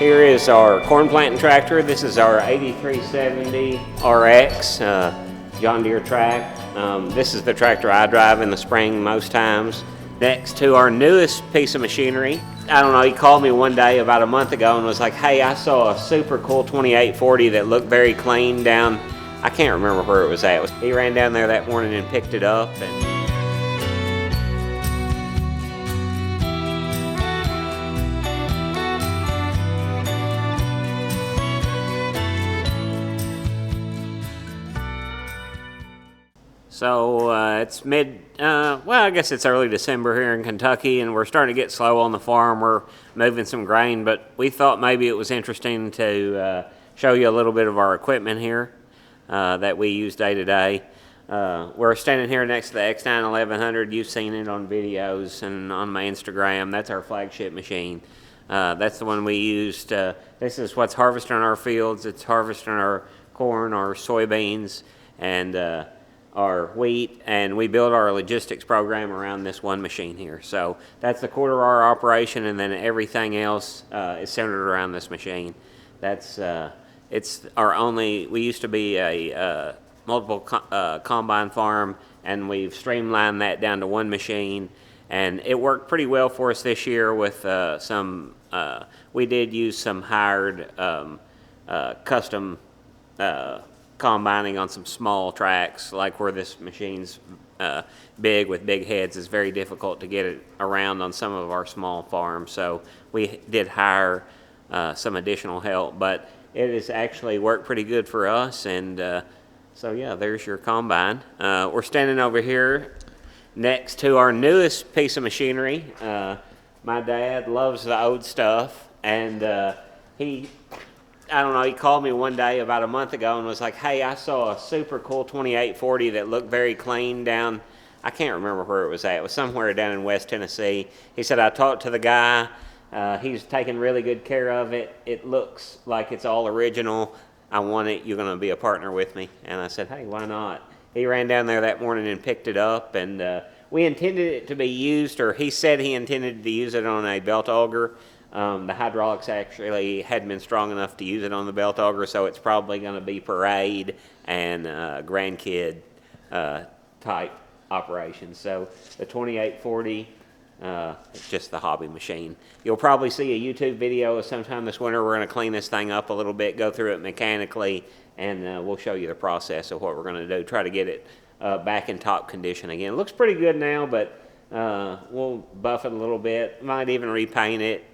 Here is our corn planting tractor. This is our 8370 RX John Deere track. This is the tractor I drive in the spring most times. Next to our newest piece of machinery, I don't know, he called me one day about a month ago and was like, hey, I saw a super cool 2840 that looked very clean down, I can't remember where it was at. He ran down there that morning and picked it up. So it's I guess it's early December here in Kentucky, and we're starting to get slow on the farm. We're moving some grain, but we thought maybe it was interesting to show you a little bit of our equipment here that we use day to day. We're standing here next to the X9 1100. You've seen it on videos and on my Instagram. That's our flagship machine. That's the one we used. This is what's harvesting our fields. It's harvesting our corn, our soybeans, and our wheat, and we build our logistics program around this one machine here. So that's the quarter of our operation, and then everything else is centered around this machine. That's it's our only. We used to be a multiple combine farm, and we've streamlined that down to one machine, and it worked pretty well for us this year with some. We did use some hired custom. Combining on some small tracks, like where this machine's big with big heads, is very difficult to get it around on some of our small farms. So we did hire some additional help, but it has actually worked pretty good for us. And so yeah, there's your combine. We're standing over here next to our newest piece of machinery. My dad loves the old stuff, and I don't know, he called me one day about a month ago and was like, hey, I saw a super cool 2840 that looked very clean down, I can't remember where it was at. It was somewhere down in West Tennessee. He said, I talked to the guy. He's taking really good care of it. It looks like it's all original. I want it. You're going to be a partner with me. And I said, hey, why not? He ran down there that morning and picked it up. And we intended it to be used, or he said he intended to use it on a belt auger. The hydraulics actually hadn't been strong enough to use it on the belt auger, so it's probably going to be parade and grandkid type operations. So the 2840, it's just the hobby machine. You'll probably see a YouTube video sometime this winter. We're going to clean this thing up a little bit, go through it mechanically, and we'll show you the process of what we're going to do, try to get it back in top condition again. It looks pretty good now, but we'll buff it a little bit, might even repaint it,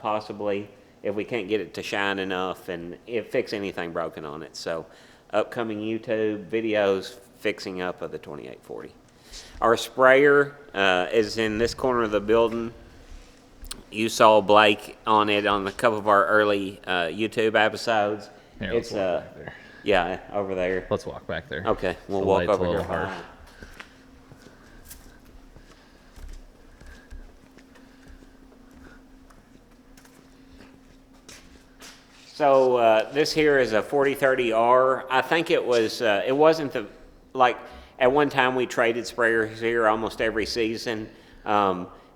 possibly, if we can't get it to shine enough and fix anything broken on it. So upcoming YouTube videos fixing up of the 2840. Our sprayer is in this corner of the building. You saw Blake on it on a couple of our early YouTube episodes. Here, let's walk back there. Yeah, over there. Let's walk back there. Okay, we'll walk over here. Harsh. So this here is a 4030R. I think it was, it wasn't like at one time we traded sprayers here almost every season.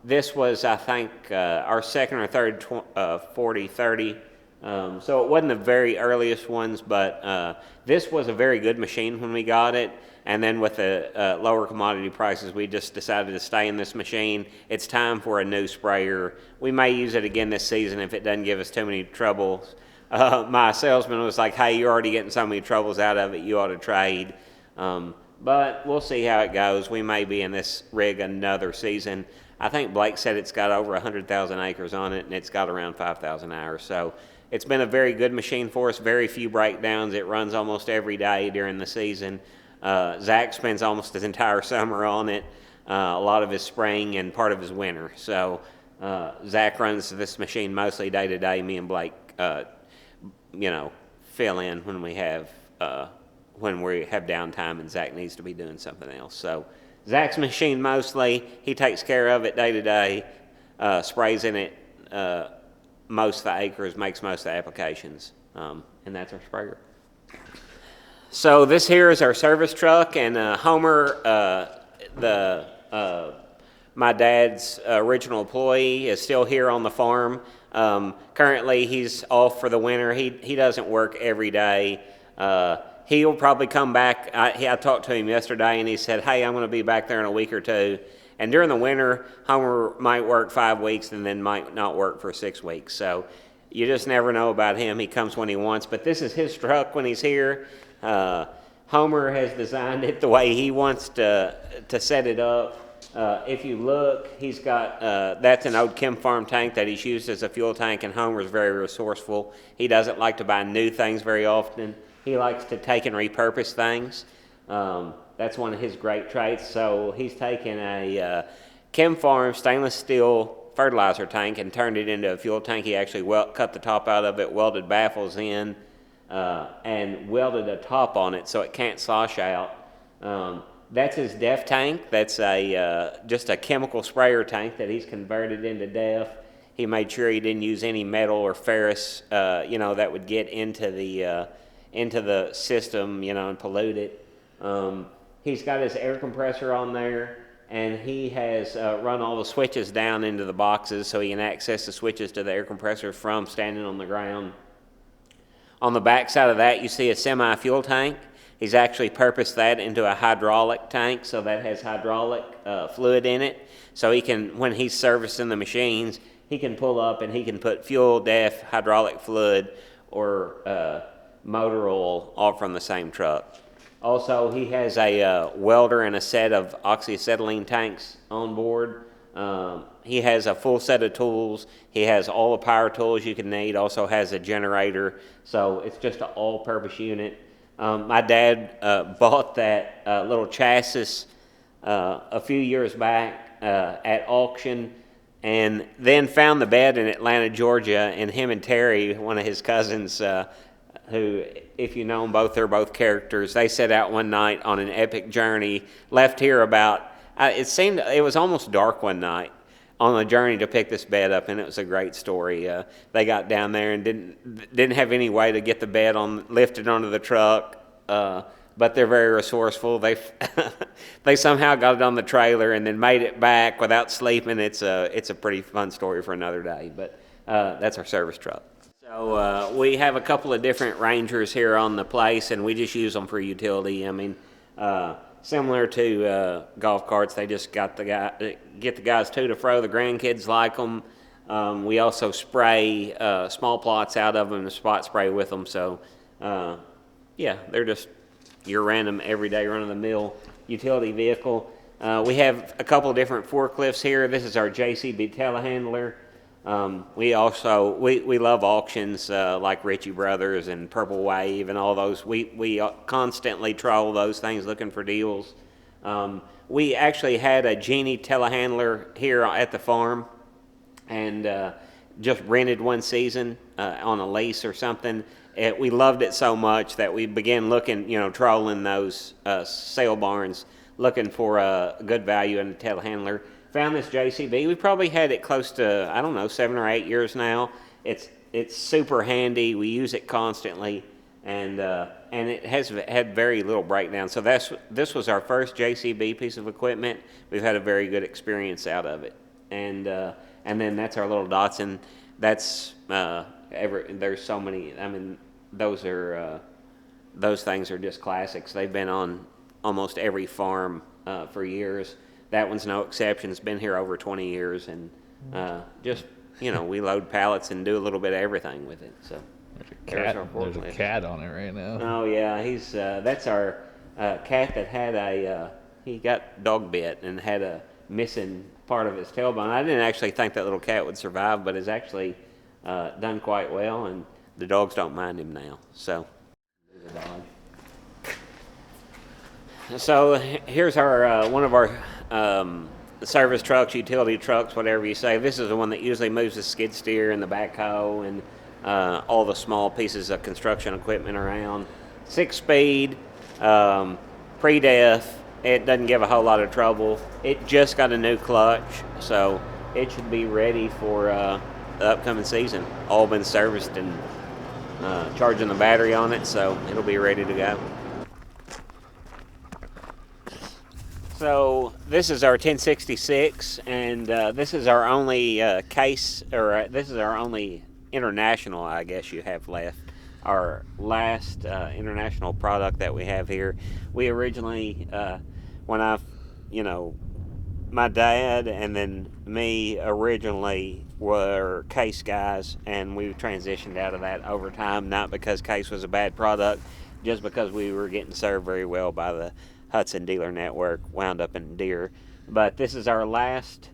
This was, I think, our second or third 4030. So it wasn't the very earliest ones, but this was a very good machine when we got it. And then with the lower commodity prices, we just decided to stay in this machine. It's time for a new sprayer. We may use it again this season if it doesn't give us too many troubles. My salesman was like, hey, you're already getting so many troubles out of it, you ought to trade. But we'll see how it goes. We may be in this rig another season. I think Blake said it's got over 100,000 acres on it, and it's got around 5,000 hours. So it's been a very good machine for us, very few breakdowns. It runs almost every day during the season. Zach spends almost his entire summer on it, a lot of his spring and part of his winter. So Zach runs this machine mostly day to day. Me and Blake fill in when we have downtime and Zach needs to be doing something else. So Zach's machine mostly, he takes care of it day to day, sprays in it most of the acres, makes most of the applications, and that's our sprayer. So this here is our service truck, and Homer, my dad's original employee, is still here on the farm. Currently, he's off for the winter. He doesn't work every day. He'll probably come back. I talked to him yesterday, and he said, "Hey, I'm going to be back there in a week or two." And during the winter, Homer might work 5 weeks and then might not work for 6 weeks. So you just never know about him. He comes when he wants. But this is his truck when he's here. Homer has designed it the way he wants to set it up. If you look, he's got, that's an old Chem Farm tank that he's used as a fuel tank, and Homer's very resourceful. He doesn't like to buy new things very often. He likes to take and repurpose things. That's one of his great traits. So he's taken a Chem Farm stainless steel fertilizer tank and turned it into a fuel tank. He actually cut the top out of it, welded baffles in, and welded a top on it so it can't slosh out. That's his DEF tank. That's just a chemical sprayer tank that he's converted into DEF. He made sure he didn't use any metal or ferrous, that would get into the system, and pollute it. He's got his air compressor on there, and he has run all the switches down into the boxes so he can access the switches to the air compressor from standing on the ground. On the back side of that, you see a semi-fuel tank. He's actually purposed that into a hydraulic tank, so that has hydraulic fluid in it. So he can, when he's servicing the machines, he can pull up and he can put fuel, DEF, hydraulic fluid, or motor oil all from the same truck. Also, he has a welder and a set of oxyacetylene tanks on board. He has a full set of tools. He has all the power tools you can need. Also has a generator. So it's just an all-purpose unit. My dad bought that little chassis a few years back at auction, and then found the bed in Atlanta, Georgia, and him and Terry, one of his cousins, who, if you know them both, they're both characters. They set out one night on an epic journey, left here about, it was almost dark one night on a journey to pick this bed up, and it was a great story. They got down there and didn't have any way to get the bed lifted onto the truck, but they're very resourceful. They somehow got it on the trailer and then made it back without sleeping. It's a pretty fun story for another day, but that's our service truck. So we have a couple of different Rangers here on the place, and we just use them for utility. I mean, similar to golf carts, they just get the guys to and fro. The grandkids like them. We also spray small plots out of them and spot spray with them. So, they're just your random, everyday, run-of-the-mill utility vehicle. We have a couple of different forklifts here. This is our JCB telehandler. We love auctions like Ritchie Brothers and Purple Wave and all those. We constantly troll those things looking for deals. We actually had a Genie telehandler here at the farm, and just rented one season on a lease or something. We loved it so much that we began looking, trolling those sale barns, looking for a good value in a telehandler. Found this JCB. We probably had it close to, 7 or 8 years now. It's super handy. We use it constantly, and it has had very little breakdown. So this was our first JCB piece of equipment. We've had a very good experience out of it, and then that's our little Datsun. That's there's so many. I mean, those things are just classics. They've been on almost every farm for years. That one's no exception. It's been here over 20 years, and we load pallets and do a little bit of everything with it. So there's a cat on it right now. Oh yeah, he's that's our cat that had he got dog bit and had a missing part of his tailbone. I didn't actually think that little cat would survive, but has actually done quite well, and the dogs don't mind him now. So there's a dog. So here's our one of our service trucks, utility trucks, whatever you say. This is the one that usually moves the skid steer and the backhoe and all the small pieces of construction equipment around. 6-speed, pre-def. It doesn't give a whole lot of trouble. It just got a new clutch, so it should be ready for the upcoming season. All been serviced and charging the battery on it, so it'll be ready to go. So this is our 1066, and this is our only this is our only international, I guess you have left. Our last international product that we have here. We originally, when I, you know, my dad and then me originally were case guys, and we transitioned out of that over time, not because case was a bad product, just because we were getting served very well by the Hudson dealer network, wound up in Deere. But this is our last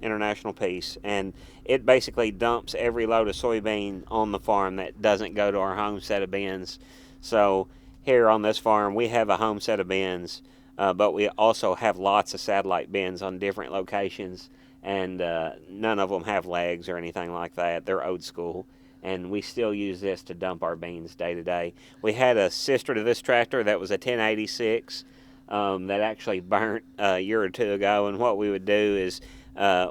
international piece, and it basically dumps every load of soybean on the farm that doesn't go to our home set of bins. So here on this farm we have a home set of bins, but we also have lots of satellite bins on different locations, and none of them have legs or anything like that. They're old school, and we still use this to dump our beans day to day. We had a sister to this tractor that was a 1086 that actually burnt a year or two ago, and what we would do is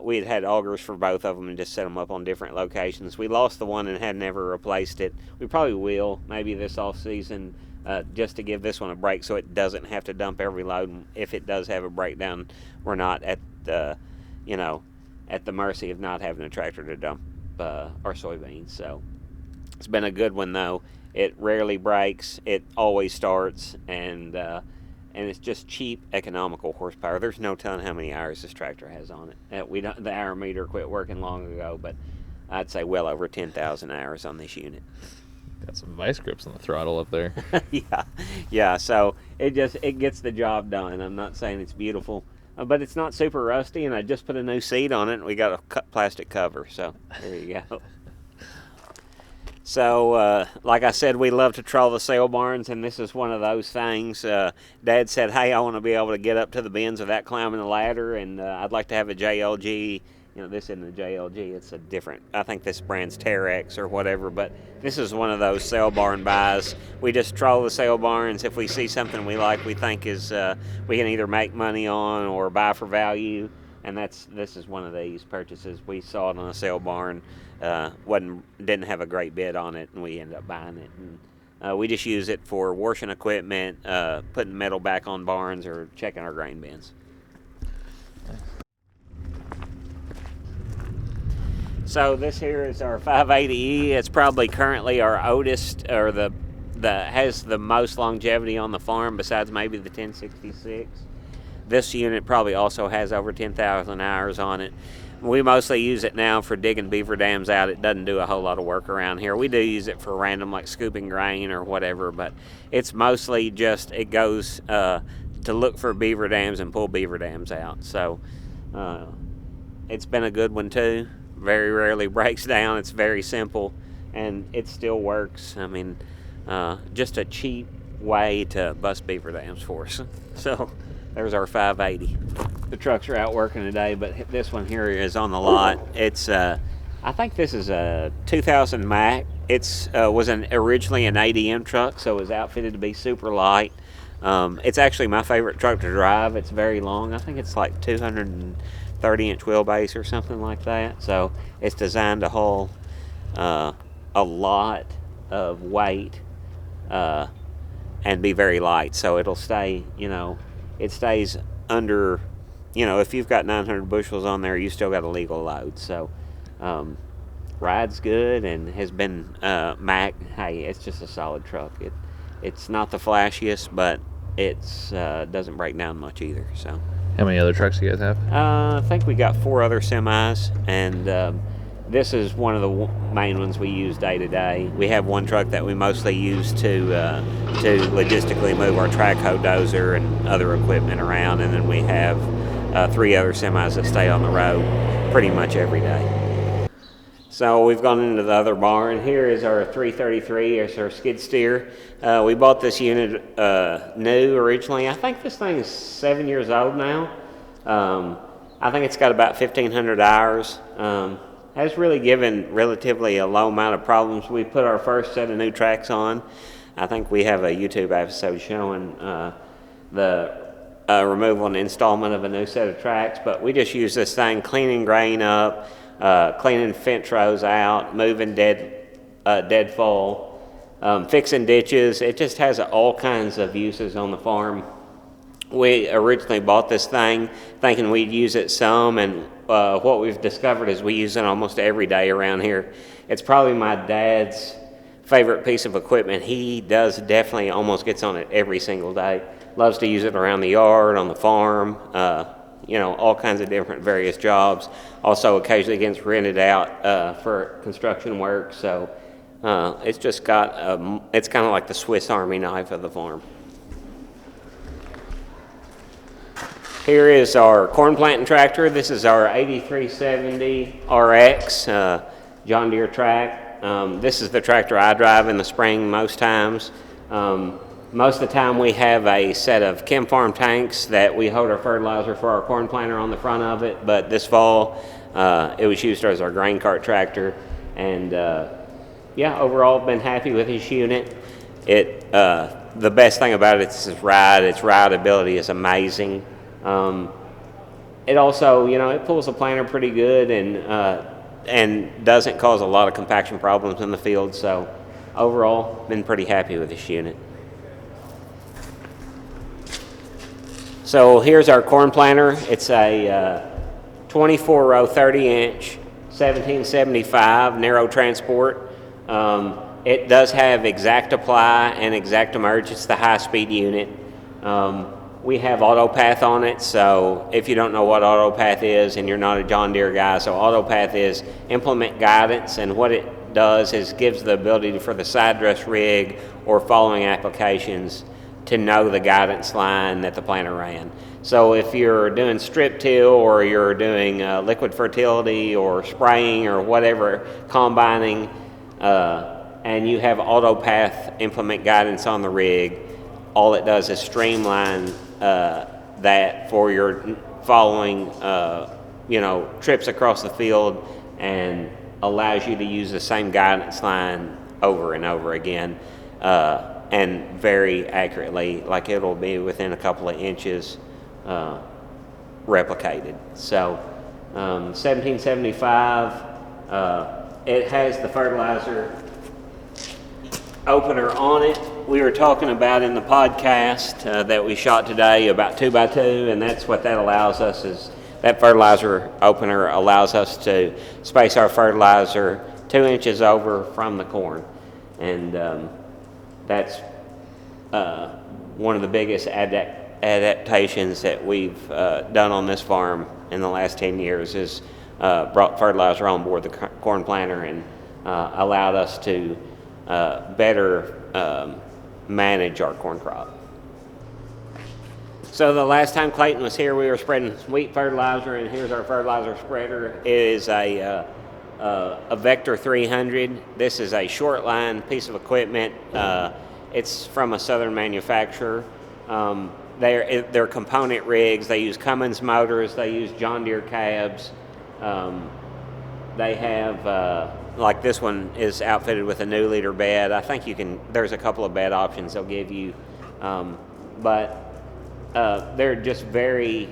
we had augers for both of them and just set them up on different locations. We lost the one and had never replaced it. We probably will, maybe this off season, just to give this one a break so it doesn't have to dump every load. And if it does have a breakdown, we're not at the, at the mercy of not having a tractor to dump our soybeans. So it's been a good one though. It rarely breaks. It always starts, and it's just cheap, economical horsepower. There's no telling how many hours this tractor has on it. The hour meter quit working long ago, but I'd say well over 10,000 hours on this unit. Got some vice grips on the throttle up there. yeah. So it gets the job done. I'm not saying it's beautiful, but it's not super rusty. And I just put a new seat on it, and we got a plastic cover. So there you go. So, like I said, we love to troll the sale barns, and this is one of those things. Dad said, hey, I want to be able to get up to the bins without climbing the ladder, and I'd like to have a JLG. This isn't a JLG, it's a different, I think this brand's Terex or whatever, but this is one of those sale barn buys. We just troll the sale barns. If we see something we like, we think is we can either make money on or buy for value, and this is one of these purchases. We saw it on a sale barn. Didn't have a great bid on it, and we ended up buying it. And we just use it for washing equipment, putting metal back on barns, or checking our grain bins. So this here is our 580E. It's probably currently our oldest, or has the most longevity on the farm, besides maybe the 1066. This unit probably also has over 10,000 hours on it. We mostly use it now for digging beaver dams out. It doesn't do a whole lot of work around here. We do use it for random, like scooping grain or whatever, but it's mostly just, it goes to look for beaver dams and pull beaver dams out. So it's been a good one too. Very rarely breaks down. It's very simple, and it still works. I mean, just a cheap way to bust beaver dams for us. So there's our 580. The trucks are out working today, but this one here is on the lot. It's I think this is a 2000 Mack. It's was originally an ADM truck, so it was outfitted to be super light. It's actually my favorite truck to drive. It's very long. I think it's like 230-inch wheelbase or something like that. So it's designed to haul a lot of weight and be very light. So it'll stay, it stays under, if you've got 900 bushels on there, you still got a legal load. So rides good, and has been Mack. Hey, it's just a solid truck. It's not the flashiest, but it's doesn't break down much either. So how many other trucks do you guys have? I think we got 4 other semis, and this is one of the main ones we use day to day. We have one truck that we mostly use to logistically move our track hoe dozer and other equipment around, and then we have 3 other semis that stay on the road pretty much every day. So we've gone into the other barn. Here is our 333. It's our skid steer. We bought this unit new originally. I think this thing is 7 years old now. I think it's got about 1,500 hours. Has really given relatively a low amount of problems. We put our first set of new tracks on. I think we have a YouTube episode showing the removal and installment of a new set of tracks, but we just use this thing cleaning grain up, cleaning fence rows out, moving deadfall, fixing ditches. It just has all kinds of uses on the farm. We originally bought this thing thinking we'd use it some, and what we've discovered is we use it almost every day around here. It's probably my dad's favorite piece of equipment. He does definitely almost gets on it every single day. Loves to use it around the yard, on the farm, all kinds of different various jobs. Also occasionally gets rented out for construction work. So it's just got, it's kind of like the Swiss Army knife of the farm. Here is our corn planting tractor. This is our 8370 RX John Deere track. This is the tractor I drive in the spring most times. Most of the time we have a set of Chem Farm tanks that we hold our fertilizer for our corn planter on the front of it, but this fall it was used as our grain cart tractor. And overall been happy with this unit. The best thing about it is its rideability is amazing. It also, it pulls the planter pretty good and doesn't cause a lot of compaction problems in the field. So overall, been pretty happy with this unit. So here's our corn planter. It's a 24-row, 30-inch, 1775 narrow transport. It does have exact apply and exact emerge. It's the high-speed unit. We have AutoPath on it, so if you don't know what AutoPath is and you're not a John Deere guy, so AutoPath is implement guidance, and what it does is gives the ability for the side dress rig or following applications to know the guidance line that the planter ran. So if you're doing strip till or you're doing liquid fertility or spraying or whatever, combining, and you have AutoPath implement guidance on the rig, all it does is streamline that for your following, trips across the field, and allows you to use the same guidance line over and over again, and very accurately, like it'll be within a couple of inches replicated. So 1775, it has the fertilizer opener on it. We were talking about in the podcast that we shot today about 2x2, and that's what that allows us is that fertilizer opener allows us to space our fertilizer 2 inches over from the corn. And that's one of the biggest adaptations that we've done on this farm in the last 10 years is brought fertilizer on board the corn planter and allowed us to better manage our corn crop. So the last time Clayton was here, we were spreading wheat fertilizer, and here's our fertilizer spreader. It is a Vector 300. This is a short line piece of equipment. It's from a southern manufacturer. They're component rigs. They use Cummins motors. They use John Deere cabs. They have, like this one is outfitted with a new leader bed. I think there's a couple of bed options they'll give you. But they're just very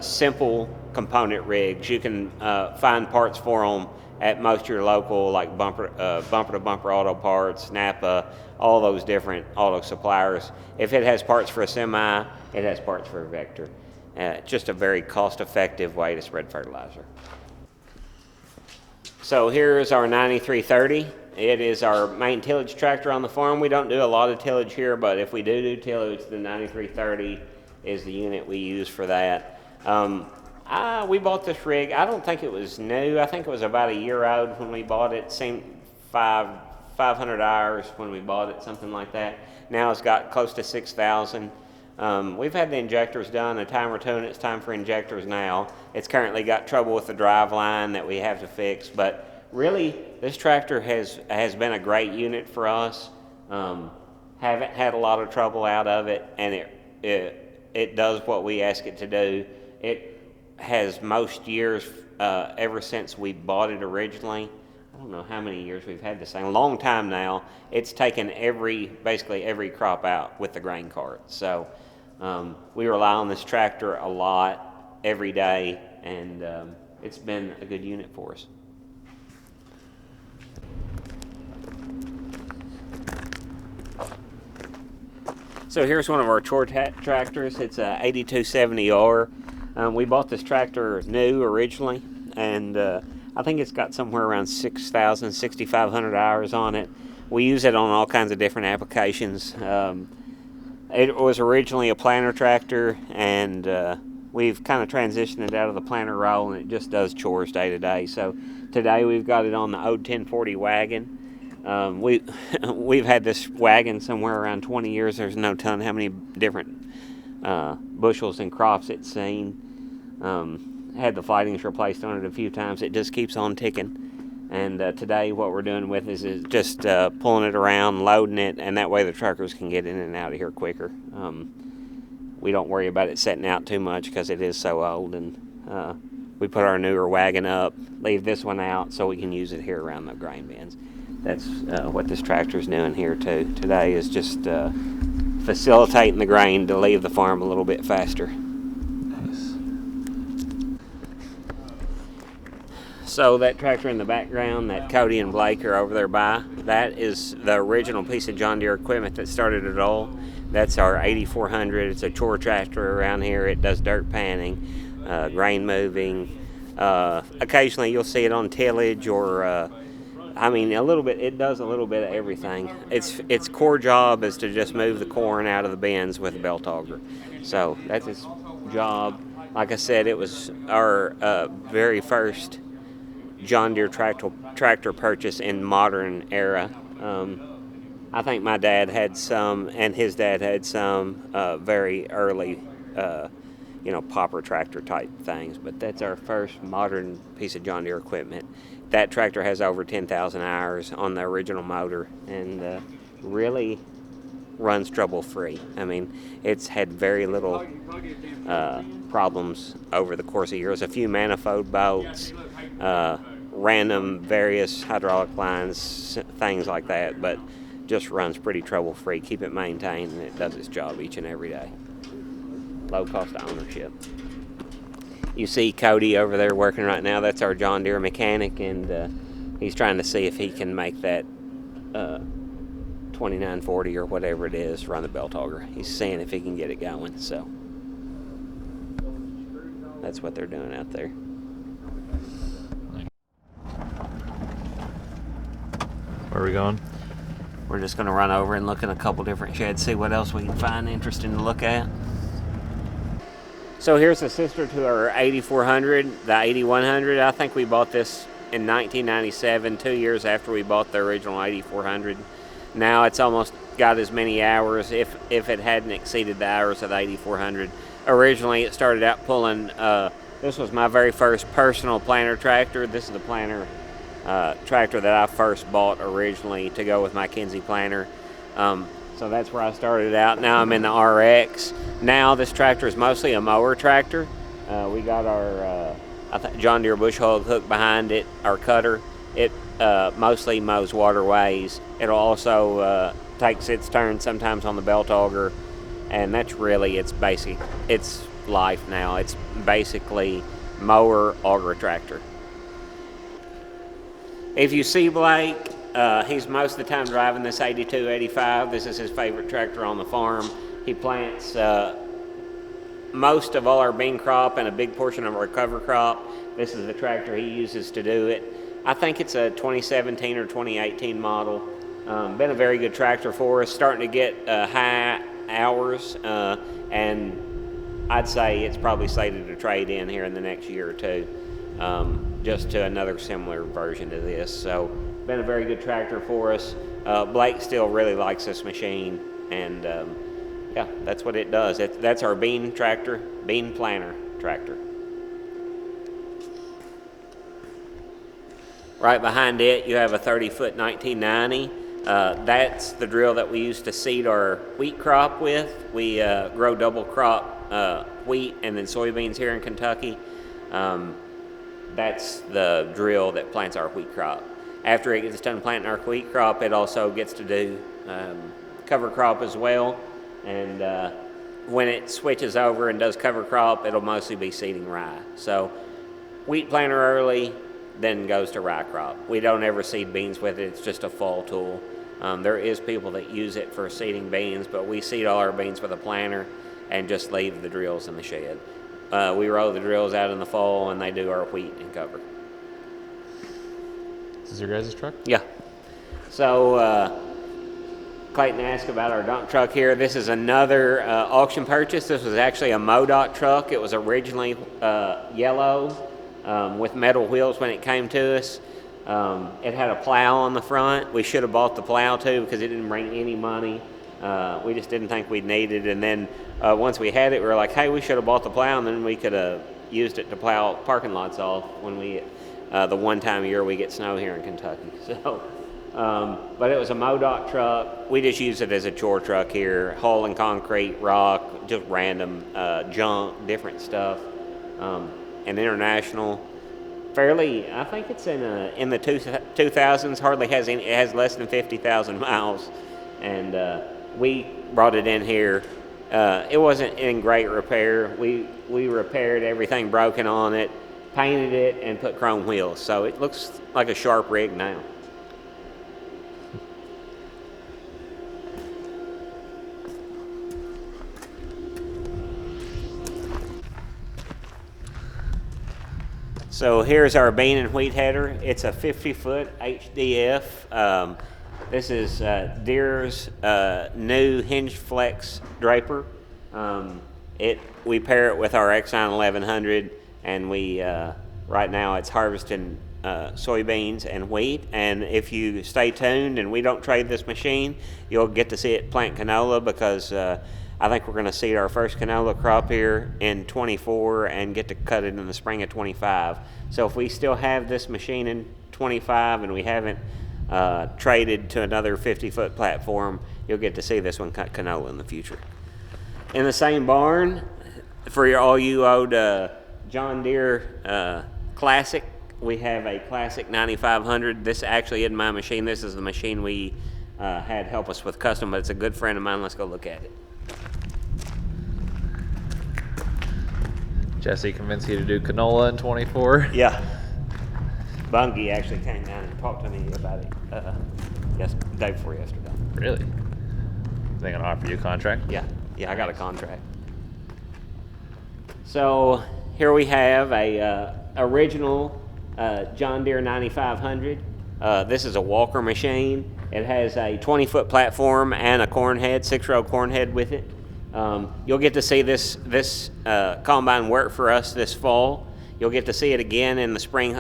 simple component rigs. You can find parts for them at most of your local, like bumper-to-bumper auto parts, Napa, all those different auto suppliers. If it has parts for a semi, it has parts for a Vector. Just a very cost-effective way to spread fertilizer. So here's our 9330. It is our main tillage tractor on the farm. We don't do a lot of tillage here, but if we do tillage, the 9330 is the unit we use for that. We bought this rig. I don't think it was new. I think it was about a year old when we bought it. Seemed 500 hours when we bought it, something like that. Now it's got close to 6,000. We've had the injectors done a time or two, and it's time for injectors now. It's currently got trouble with the drive line that we have to fix, but really this tractor has been a great unit for us. Haven't had a lot of trouble out of it, and it does what we ask it to do. It has most years ever since we bought it originally. I don't know how many years we've had this thing, a long time now. It's taken basically every crop out with the grain cart. So we rely on this tractor a lot every day, and it's been a good unit for us. So here's one of our chore tractors. It's a 8270R. We bought this tractor new originally, and I think it's got somewhere around 6,000, 6,500 hours on it. We use it on all kinds of different applications. It was originally a planter tractor, and we've kind of transitioned it out of the planter role, and it just does chores day to day. So today we've got it on the old 1040 wagon. We've had this wagon somewhere around 20 years. There's no telling how many different bushels and crops it's seen. Had the fightings replaced on it a few times. It just keeps on ticking. And today what we're doing with is just pulling it around, loading it, and that way the truckers can get in and out of here quicker. We don't worry about it setting out too much because it is so old, and we put our newer wagon up, leave this one out so we can use it here around the grain bins. That's what this tractor's doing here too. Today is just facilitating the grain to leave the farm a little bit faster. Nice. So that tractor in the background that Cody and Blake are over there by, that is the original piece of John Deere equipment that started it all. That's our 8400. It's a chore tractor around here. It does dirt panning, grain moving. Occasionally you'll see it on tillage or a little bit. It does a little bit of everything. Its core job is to just move the corn out of the bins with a belt auger. So that's its job. Like I said, it was our very first John Deere tractor purchase in modern era. I think my dad had some, and his dad had some very early, popper tractor type things. But that's our first modern piece of John Deere equipment. That tractor has over 10,000 hours on the original motor, and really runs trouble-free. I mean, it's had very little problems over the course of years. A few manifold bolts, random various hydraulic lines, things like that, but just runs pretty trouble-free. Keep it maintained, and it does its job each and every day. Low cost of ownership. You see Cody over there working right now. That's our John Deere mechanic, and he's trying to see if he can make that 2940 or whatever it is run the belt auger. He's seeing if he can get it going. So that's what they're doing out there. Where are we going? We're just going to run over and look in a couple different sheds, see what else we can find interesting to look at. So here's a sister to our 8400, the 8100. I think we bought this in 1997, 2 years after we bought the original 8400. Now it's almost got as many hours if it hadn't exceeded the hours of the 8400. Originally it started out pulling, this was my very first personal planter tractor. This is the planter tractor that I first bought originally to go with my Kinsey planter. So that's where I started out. Now I'm in the RX. Now this tractor is mostly a mower tractor. We got our John Deere bush hog hook behind it, our cutter. It mostly mows waterways. It'll also takes its turn sometimes on the belt auger, and that's really its life now. It's basically mower auger tractor. If you see Blake, he's most of the time driving this 8285. This is his favorite tractor on the farm. He plants most of all our bean crop and a big portion of our cover crop. This is the tractor he uses to do it. I think it's a 2017 or 2018 model. Been a very good tractor for us, starting to get high hours, and I'd say it's probably slated to trade in here in the next year or two, just to another similar version of this. So been a very good tractor for us. Blake still really likes this machine, and yeah, that's what it does. That's our bean planter tractor. Right behind it, you have a 30-foot 1990. That's the drill that we use to seed our wheat crop with. We grow double crop wheat and then soybeans here in Kentucky. That's the drill that plants our wheat crop. After it gets done planting our wheat crop, it also gets to do cover crop as well. And when it switches over and does cover crop, it'll mostly be seeding rye. So wheat planter early, then goes to rye crop. We don't ever seed beans with it. It's just a fall tool. There is people that use it for seeding beans, but we seed all our beans with a planter and just leave the drills in the shed. We roll the drills out in the fall, and they do our wheat and cover. This is your guys' truck? Yeah. So Clayton asked about our dump truck here. This is another auction purchase. This was actually a MoDOT truck. It was originally yellow with metal wheels when it came to us. It had a plow on the front. We should have bought the plow too because it didn't bring any money. We just didn't think we'd need it. And then once we had it, we were like, hey, we should have bought the plow, and then we could have used it to plow parking lots off when we the one time a year we get snow here in Kentucky. So. But it was a MoDOT truck. We just use it as a chore truck here, hauling concrete, rock, just random junk, different stuff. And international, fairly, I think it's in the 2000s. Hardly has any. It has less than 50,000 miles, and we brought it in here. It wasn't in great repair. We repaired everything broken on it, painted it, and put chrome wheels. So it looks like a sharp rig now. So here's our bean and wheat header. It's a 50-foot HDF. This is Deere's new hinge flex draper. We pair it with our Exxon 1100, and right now it's harvesting soybeans and wheat. And if you stay tuned and we don't trade this machine, you'll get to see it plant canola because I think we're going to seed our first canola crop here in 24 and get to cut it in the spring of 25. So if we still have this machine in 25 and we haven't traded to another 50-foot platform, you'll get to see this one cut canola in the future. In the same barn, for all you old John Deere Classic, we have a Classic 9500. This actually isn't my machine. This is the machine we had help us with custom, but it's a good friend of mine. Let's go look at it. Jesse convinced you to do canola in 24? Yeah. Bungie actually came down and talked to me about it day before yesterday. Really? They gonna offer you a contract? Yeah, I got a contract. So here we have a original John Deere 9500. This is a walker machine. It has a 20-foot platform and a corn head, 6-row corn head with it. You'll get to see this combine work for us this fall. You'll get to see it again in the spring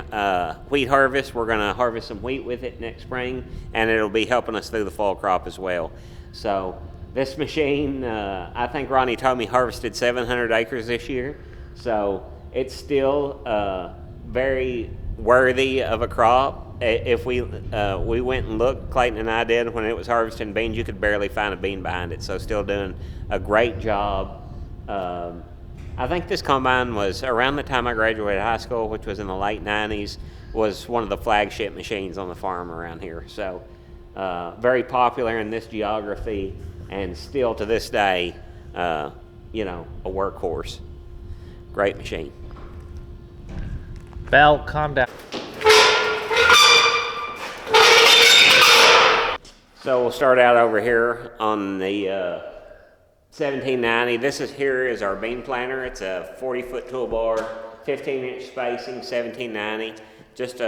wheat harvest. We're going to harvest some wheat with it next spring, and it'll be helping us through the fall crop as well. So this machine, I think Ronnie told me, harvested 700 acres this year. So it's still very worthy of a crop. If we went and looked, Clayton and I did, when it was harvesting beans, you could barely find a bean behind it. So still doing a great job. I think this combine was around the time I graduated high school, which was in the late 90s, was one of the flagship machines on the farm around here. So very popular in this geography, and still to this day, a workhorse. Great machine. Val, calm down. So we'll start out over here on the 1790. This is our bean planter. It's a 40-foot toolbar, 15-inch spacing, 1790. Just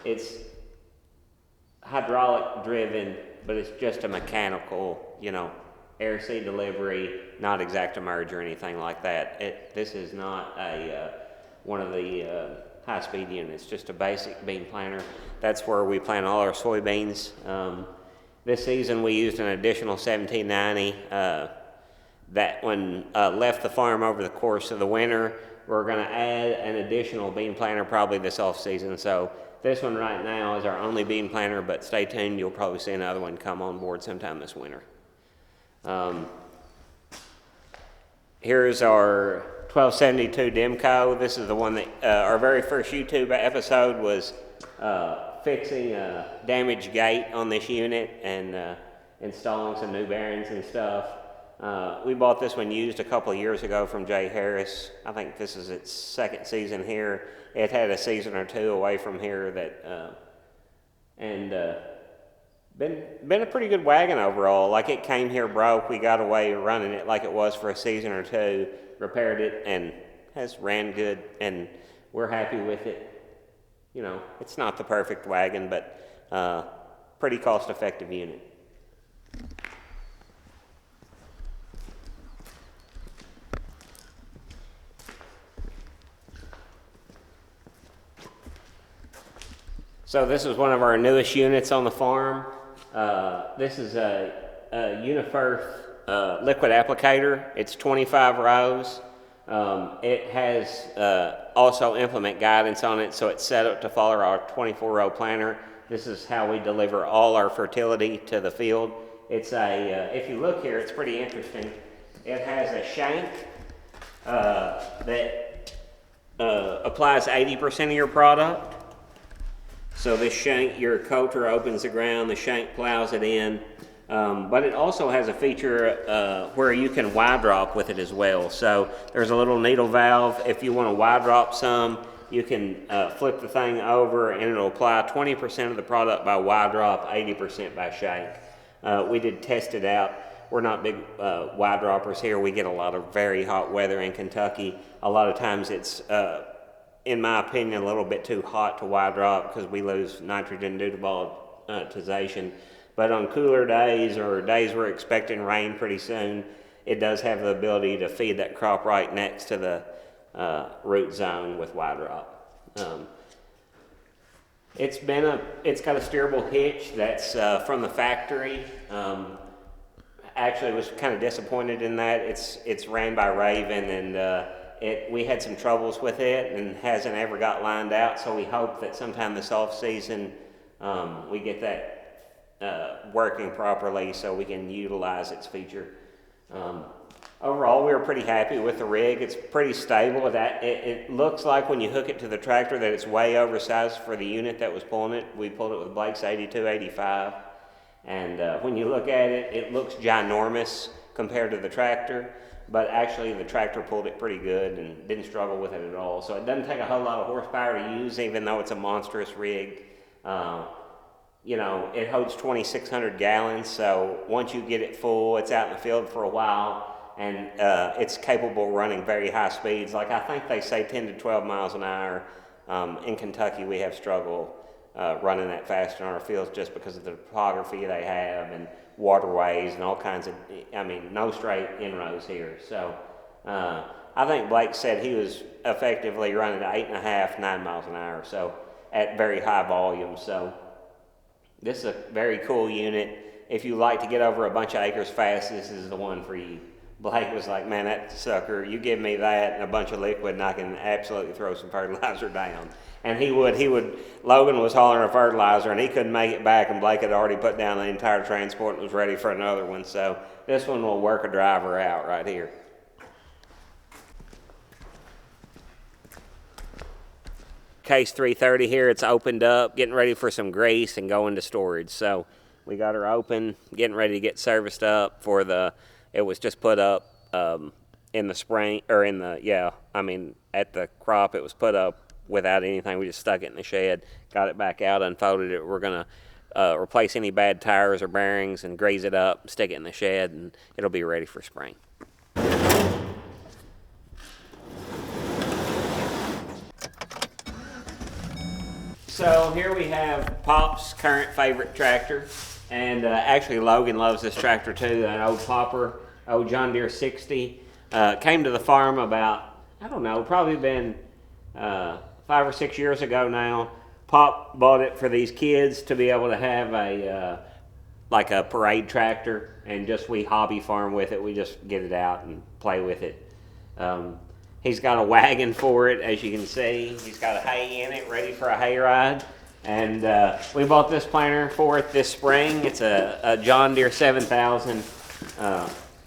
it's hydraulic driven, but it's just a mechanical, air seed delivery, not exact emerge or anything like that. This is not one of the high-speed units, just a basic bean planter. That's where we plant all our soybeans. This season we used an additional 1790. That one left the farm over the course of the winter. We're going to add an additional bean planter probably this off season. So this one right now is our only bean planter, but stay tuned. You'll probably see another one come on board sometime this winter. Here's our 1272 Demco. This is the one that our very first YouTube episode was fixing a damaged gate on this unit and installing some new bearings and stuff. We bought this one used a couple of years ago from Jay Harris. I think this is its second season here. It had a season or two away from here that, Been a pretty good wagon overall. Like, it came here broke. We got away running it like it was for a season or two, repaired it, and has ran good, and we're happy with it. You know, it's not the perfect wagon, but pretty cost-effective unit. So this is one of our newest units on the farm. This is a UniFirth liquid applicator. It's 25 rows. It has also implement guidance on it, so it's set up to follow our 24-row planter. This is how we deliver all our fertility to the field. It's if you look here, it's pretty interesting. It has a shank that applies 80% of your product. So this shank, your coulter opens the ground, the shank plows it in, but it also has a feature where you can Y drop with it as well. So there's a little needle valve. If you want to Y drop some, you can flip the thing over and it'll apply 20% of the product by Y drop, 80% by shank. We did test it out. We're not big Y droppers here. We get a lot of very hot weather in Kentucky. A lot of times it's in my opinion, a little bit too hot to Y drop because we lose nitrogen due to volatilization. But on cooler days or days we're expecting rain pretty soon, it does have the ability to feed that crop right next to the root zone with Y drop. It's got a steerable hitch that's from the factory. Actually, was kind of disappointed in that. It's ran by Raven, and we had some troubles with it and hasn't ever got lined out, so we hope that sometime this off season we get that working properly so we can utilize its feature. Overall, we were pretty happy with the rig. It's pretty stable. It looks like when you hook it to the tractor that it's way oversized for the unit that was pulling it. We pulled it with Blake's 8285, and when you look at it, it looks ginormous compared to the tractor. But actually the tractor pulled it pretty good and didn't struggle with it at all. So it doesn't take a whole lot of horsepower to use, even though it's a monstrous rig. You know, it holds 2,600 gallons, so once you get it full, it's out in the field for a while, and it's capable of running very high speeds. Like, I think they say 10 to 12 miles an hour. In Kentucky, we have struggled running that fast in our fields just because of the topography they have and waterways and all kinds of, no straight inroads here. So I think Blake said he was effectively running at 8.5, 9 miles an hour, so at very high volume. So this is a very cool unit. If you like to get over a bunch of acres fast, this is the one for you. Blake was like, man, that sucker, you give me that and a bunch of liquid and I can absolutely throw some fertilizer down. And he would, Logan was hauling a fertilizer and he couldn't make it back, and Blake had already put down the entire transport and was ready for another one. So this one will work a driver out right here. Case 330 here, it's opened up, getting ready for some grease and going to storage. So we got her open, getting ready to get serviced up it was just put up in the spring, or at the crop. It was put up without anything. We just stuck it in the shed, got it back out, unfolded it. We're going to replace any bad tires or bearings and grease it up, stick it in the shed, and it'll be ready for spring. So here we have Pop's current favorite tractor, and actually Logan loves this tractor too, that old Popper, old John Deere 60. Came to the farm about, probably been 5 or 6 years ago now. Pop bought it for these kids to be able to have a parade tractor, and just we hobby farm with it. We just get it out and play with it. He's got a wagon for it, as you can see. He's got a hay in it, ready for a hay ride. And we bought this planter for it this spring. It's a John Deere 7000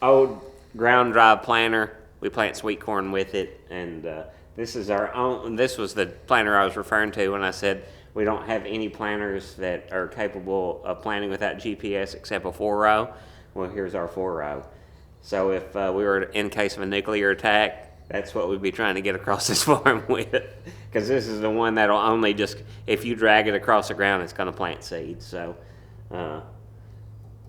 old ground drive planter. We plant sweet corn with it, and this is our own. This was the planter I was referring to when I said we don't have any planters that are capable of planting without GPS except a 4-row. Well, here's our 4-row. So if we were in case of a nuclear attack, that's what we'd be trying to get across this farm with, because this is the one that'll only just, if you drag it across the ground, it's going to plant seeds. So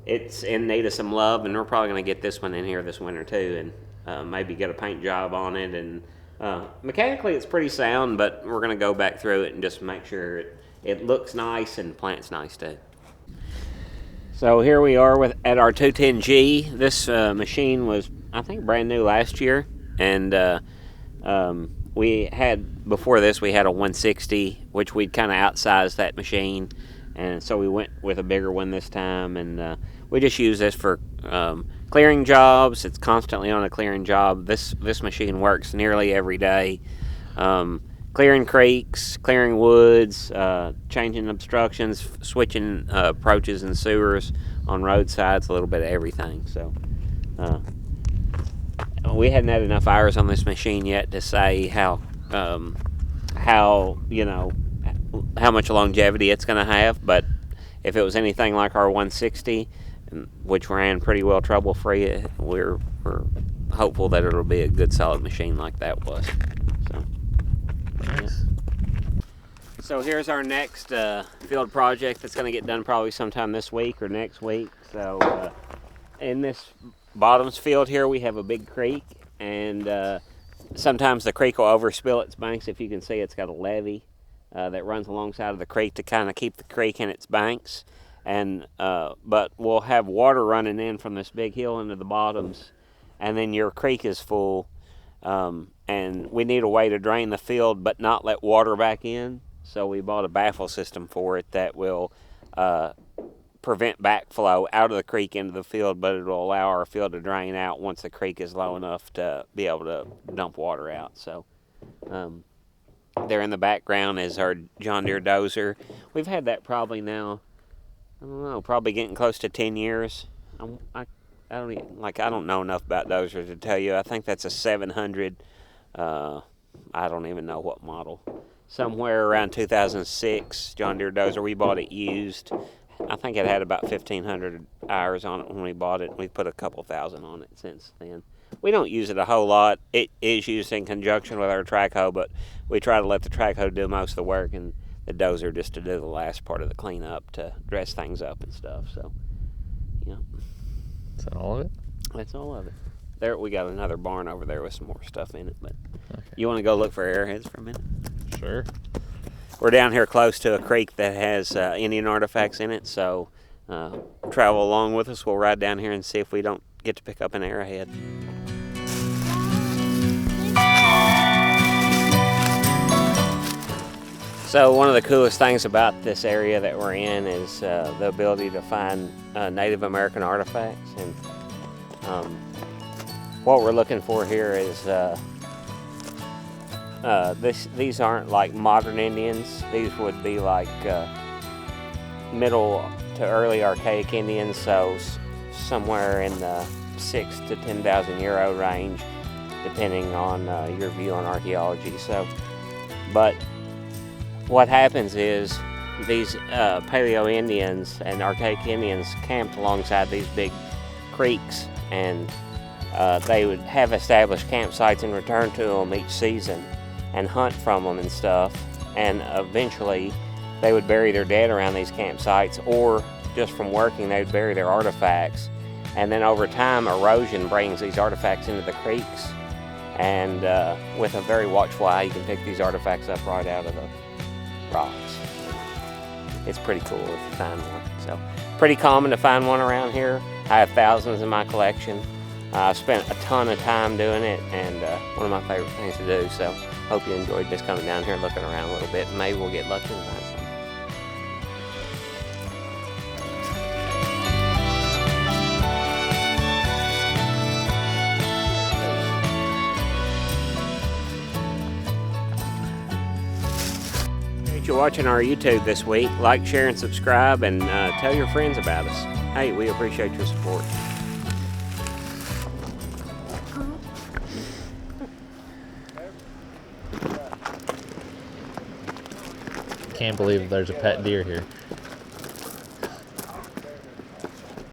it's in need of some love, and we're probably going to get this one in here this winter too, and maybe get a paint job on it. And mechanically, it's pretty sound, but we're going to go back through it and just make sure it looks nice and the plant's nice too. So here we are at our 210G. This machine was, I think, brand new last year, and before this we had a 160, which we'd kind of outsized that machine, and so we went with a bigger one this time, and we just use this for clearing jobs. It's constantly on a clearing job. This machine works nearly every day, clearing creeks, clearing woods, changing obstructions, switching approaches and sewers on roadsides, a little bit of everything. So we hadn't had enough hours on this machine yet to say how much longevity it's going to have, but if it was anything like our 160, which ran pretty well trouble free, we're hopeful that it'll be a good solid machine like that was. So, Nice. So here's our next field project that's going to get done probably sometime this week or next week. So in this bottoms field here, we have a big creek, and sometimes the creek will overspill its banks. If you can see, it's got a levee that runs alongside of the creek to kind of keep the creek in its banks. And but we'll have water running in from this big hill into the bottoms, and then your creek is full, and we need a way to drain the field but not let water back in. So we bought a baffle system for it that will prevent backflow out of the creek into the field, but it will allow our field to drain out once the creek is low enough to be able to dump water out. So there in the background is our John Deere dozer. We've had that probably now, I don't know, probably getting close to 10 years. I don't know enough about dozers to tell you. I think that's a 700. I don't even know what model. Somewhere around 2006 John Deere dozer. We bought it used. I think it had about 1,500 hours on it when we bought it. We've put a couple thousand on it since then. We don't use it a whole lot. It is used in conjunction with our track hoe, but we try to let the track hoe do most of the work, and the dozer just to do the last part of the cleanup, to dress things up and stuff. So, yeah. Is that all of it? That's all of it. There, we got another barn over there with some more stuff in it, but Okay. you want to go look for arrowheads for a minute? Sure. We're down here close to a creek that has Indian artifacts in it, so travel along with us. We'll ride down here and see if we don't get to pick up an arrowhead. So one of the coolest things about this area that we're in is the ability to find Native American artifacts, and what we're looking for here is these aren't like modern Indians. These would be like middle to early archaic Indians, so somewhere in the 6,000 to 10,000 year old range, depending on your view on archaeology. So, but what happens is these Paleo Indians and archaic Indians camped alongside these big creeks, and they would have established campsites and return to them each season and hunt from them and stuff, and eventually they would bury their dead around these campsites, or just from working they would bury their artifacts, and then over time erosion brings these artifacts into the creeks, and with a very watchful eye you can pick these artifacts up right out of the rocks. It's pretty cool if you find one. So pretty common to find one around here. I have thousands in my collection. I've spent a ton of time doing it, and one of my favorite things to do. So hope you enjoyed just coming down here and looking around a little bit, and maybe we'll get lucky and find something. Appreciate you watching our YouTube this week. Like, share, and subscribe, and tell your friends about us. Hey, we appreciate your support. Can't believe there's a pet deer here.